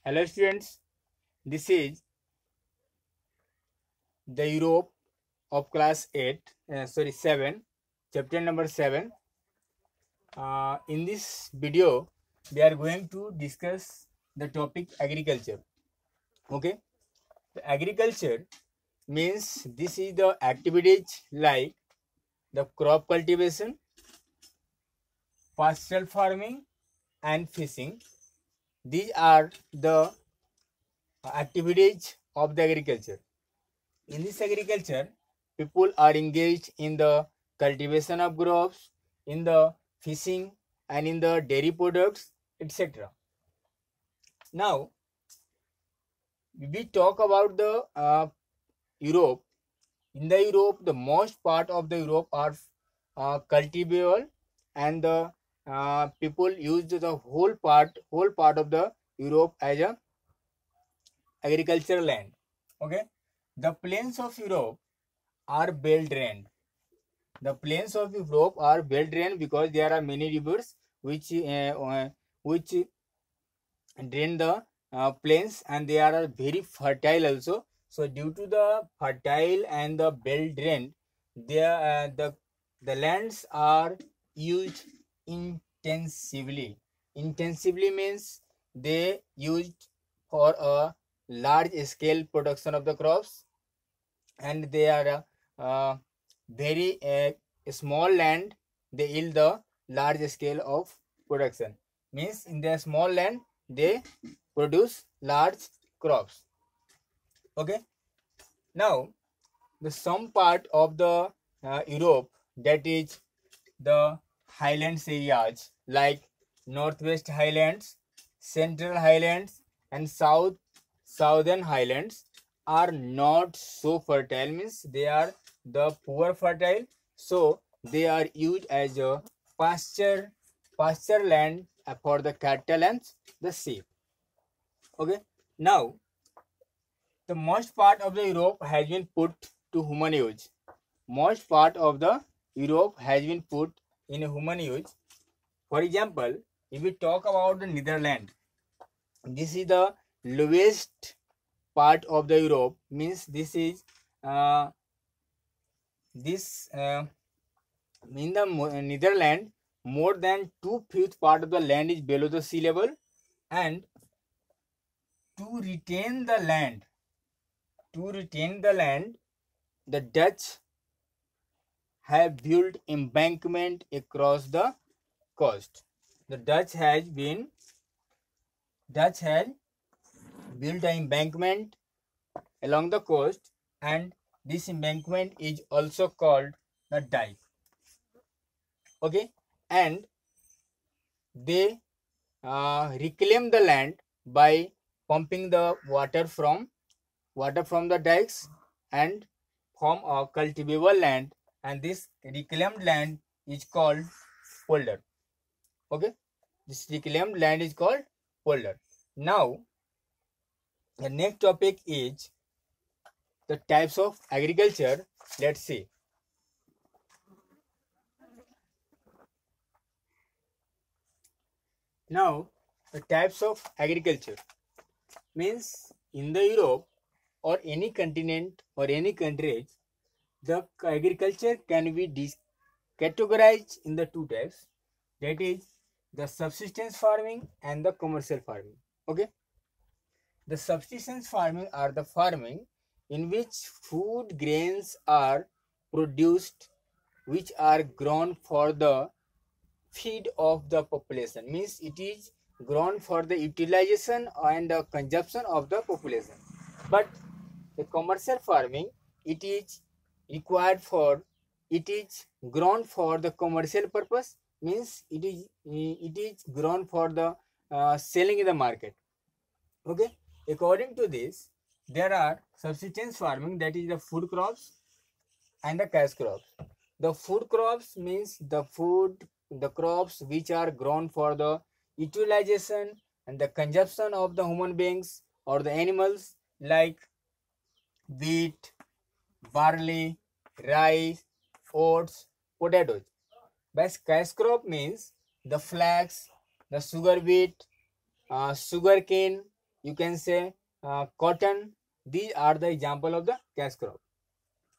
Hello students, this is the Europe of class 7, chapter number 7. In this video, we are going to discuss the topic agriculture. Okay, the agriculture means this is the activities like the crop cultivation, pastoral farming and fishing. These are the activities of the agriculture. In this agriculture, people are engaged in the cultivation of crops, in the fishing, and in the dairy products, etc. Now, we talk about the Europe. In the Europe, the most part of the Europe are cultivable, and the people use the whole part of the Europe as a agricultural land. Okay, the plains of Europe are well drained. The plains of Europe are well drained because there are many rivers which drain the plains, and they are very fertile also. So due to the fertile and the well drained, the lands are used intensively. Intensively means they used for a large scale production of the crops, and they are very small land, they yield the large scale of production. Means in their small land they produce large crops. Okay, now the some part of the Europe, that is the highlands areas like northwest highlands, central highlands and southern highlands are not so fertile, means they are the poor fertile, so they are used as a pasture land for the cattle and the sheep. Okay, now the most part of the Europe has been put to human use. Most part of the Europe has been put in human use. For example, if we talk about the Netherlands, this is the lowest part of the Europe. Means this is this in the Netherlands, more than 2/5 part of the land is below the sea level, and to retain the land, the Dutch have built embankment across the coast. The Dutch has built an embankment along the coast, and this embankment is also called the dike. Okay, and they reclaim the land by pumping the water from the dikes and form a cultivable land, and this reclaimed land is called polder. Okay, this reclaimed land is called polder. Now the next topic is the types of agriculture. Let's see. Now the types of agriculture means in the Europe or any continent or any countries, the agriculture can be categorized in the two types, that is the subsistence farming and the commercial farming. Okay, the subsistence farming are the farming in which food grains are produced, which are grown for the feed of the population, means it is grown for the utilization and the consumption of the population. But the commercial farming, it is required for, it is grown for the commercial purpose, means it is grown for the selling in the market. Okay, according to this, there are subsistence farming, that is the food crops and the cash crops. The food crops means the crops which are grown for the utilization and the consumption of the human beings or the animals, like wheat, barley, rice, oats, potatoes. But cash crop means the flax, the sugar beet, sugar cane, you can say cotton. These are the example of the cash crop.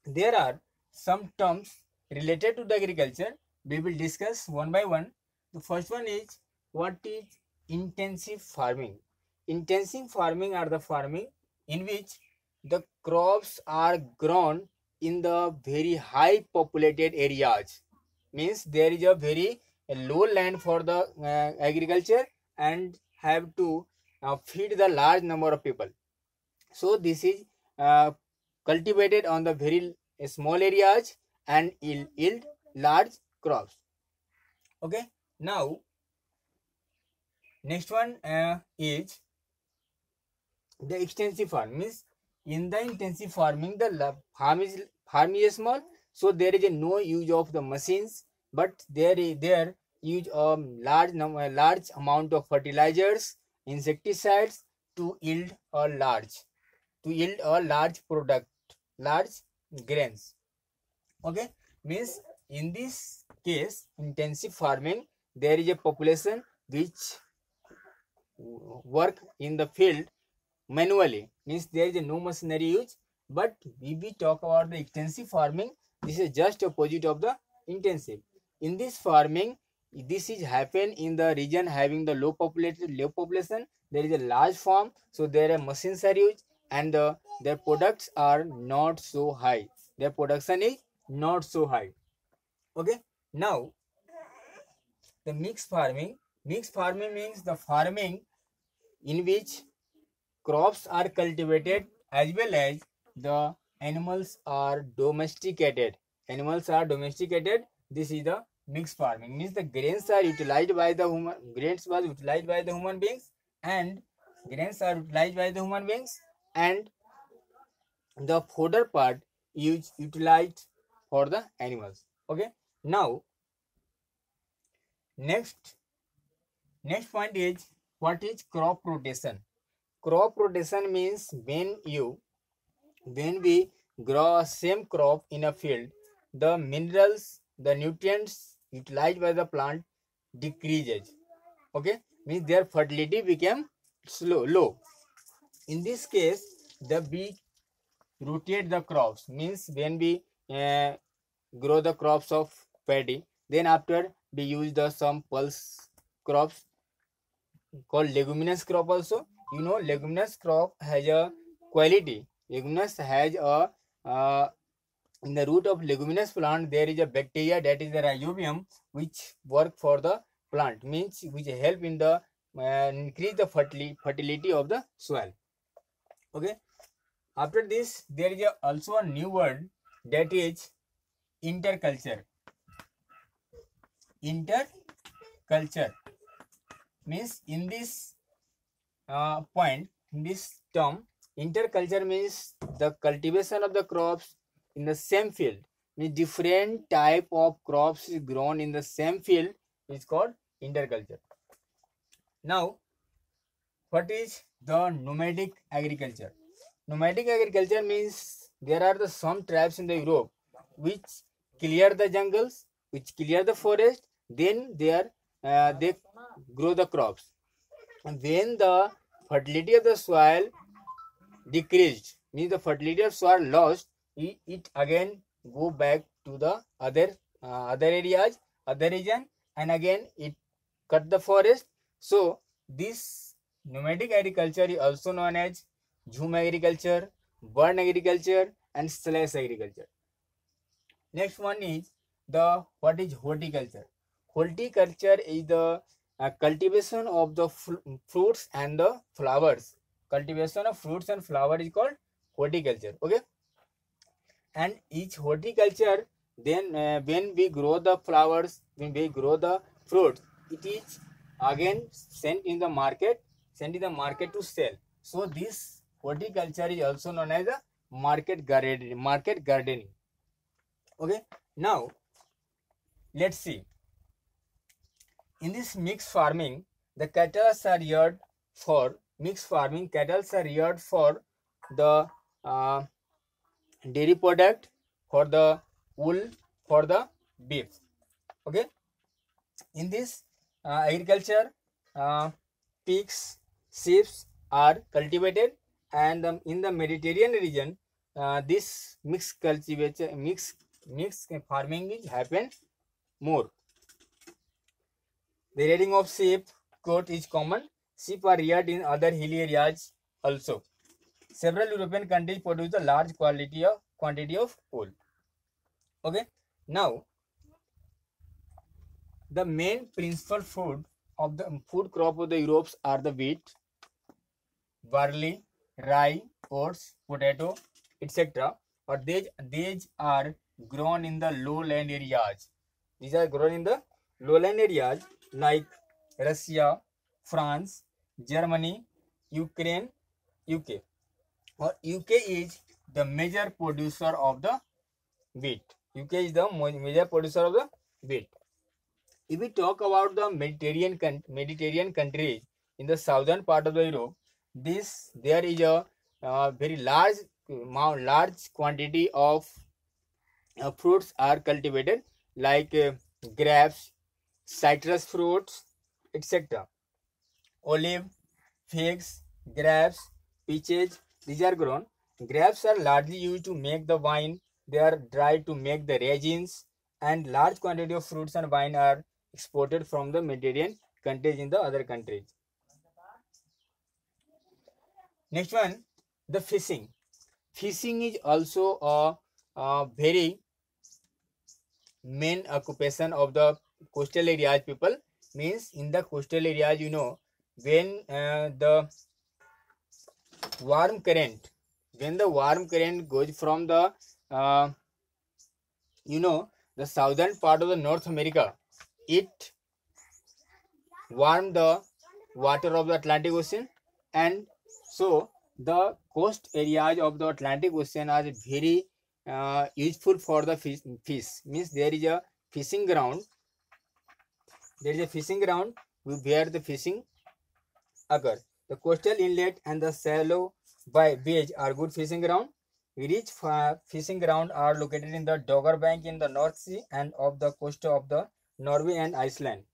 There are some terms related to the agriculture. We will discuss one by one. The first one is, what is intensive farming? Intensive farming are the farming in which the crops are grown in the very high populated areas. Means there is a very low land for the agriculture and have to feed the large number of people. So this is uh, cultivated on the very small areas and yield large crops. Okay, now next one is the extensive farm. Means in the intensive farming, the farm is small, so there is a no use of the machines, but there use a large amount of fertilizers, insecticides to yield a large product, large grains. Okay, means in this case, intensive farming, there is a population which work in the field manually, means there is a no machinery use. But if we talk about the extensive farming, this is just opposite of the intensive. In this farming, this is happen in the region having the low population. There is a large farm, so there are machines are used, and their products are not so high. Their production is not so high. Okay, now the mixed farming. Mixed farming means the farming in which crops are cultivated as well as the animals are domesticated. Animals are domesticated. This is the mixed farming. Means the grains are utilized by the human beings, and the fodder part is utilized for the animals. Okay. Now next point is, what is crop rotation? Crop rotation means when we grow a same crop in a field, the minerals, the nutrients utilized by the plant decreases. Okay, means their fertility became low. In this case, we rotate the crops. Means when we grow the crops of paddy, then after we use the some pulse crops called leguminous crop also. Leguminous crop has a quality. Leguminous has a in the root of leguminous plant there is a bacteria, that is the rhizobium, which work for the plant, means which help in the increase the fertility of the soil. Okay. After this, there is also a new word, that is interculture. Interculture means in this in this term, interculture means the cultivation of the crops in the same field. Means different type of crops is grown in the same field is called interculture. Now, what is the nomadic agriculture? Nomadic agriculture means there are some tribes in the Europe which clear the jungles, which clear the forest, then they grow the crops. And when the fertility of the soil decreased, means the fertility of soil lost, it again go back to the other areas, other region, and again it cut the forest. So this nomadic agriculture is also known as zoom agriculture, burn agriculture, and slash agriculture. Next one is what is horticulture? Horticulture is the cultivation of the fruits and the flowers. Cultivation of fruits and flower is called horticulture. Okay. And each horticulture, then when we grow the flowers, when we grow the fruits, it is again sent in the market to sell. So this horticulture is also known as the market gardening. Okay. Now let's see. In this mixed farming, the cattle are reared for the dairy product, for the wool, for the beef. Okay. In this agriculture, pigs, sheep are cultivated, and in the Mediterranean region, this mixed cultivation, mixed farming is happen more. The rearing of sheep goat is common. Sheep are reared in other hilly areas also. Several European countries produce a large quantity of wool. Okay, now the main principal food crop of the Europes are the wheat, barley, rye, oats, potato, etc. Or these are grown in the lowland areas. These are grown in the lowland areas like Russia, France, Germany, Ukraine, UK. Or UK is the major producer of the wheat. UK is the major producer of the wheat. If we talk about the Mediterranean countries in the southern part of the Europe, there is a very large quantity of fruits are cultivated like grapes, citrus fruits, etc. Olive, figs, grapes, peaches, these are grown. Grapes are largely used to make the wine. They are dried to make the resins, and large quantity of fruits and wine are exported from the Mediterranean countries in the other countries. Next one, the fishing. Fishing is also a very main occupation of the coastal areas people. Means in the coastal areas, when the warm current goes from the uh, the southern part of the North America, it warm the water of the Atlantic Ocean, and so the coast areas of the Atlantic Ocean are very useful for the fish. Means there is a fishing ground where the fishing occurs. The coastal inlet and the shallow beach are good fishing ground. Rich fishing ground are located in the Dogger Bank in the North Sea and of the coast of the Norway and Iceland.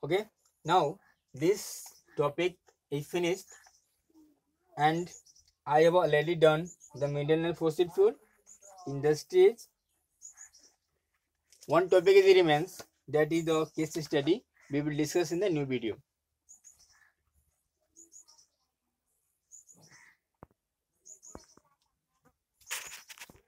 Okay, now this topic is finished, and I have already done the mineral fossil fuel industries. One topic is remains, that is the case study we will discuss in the new video.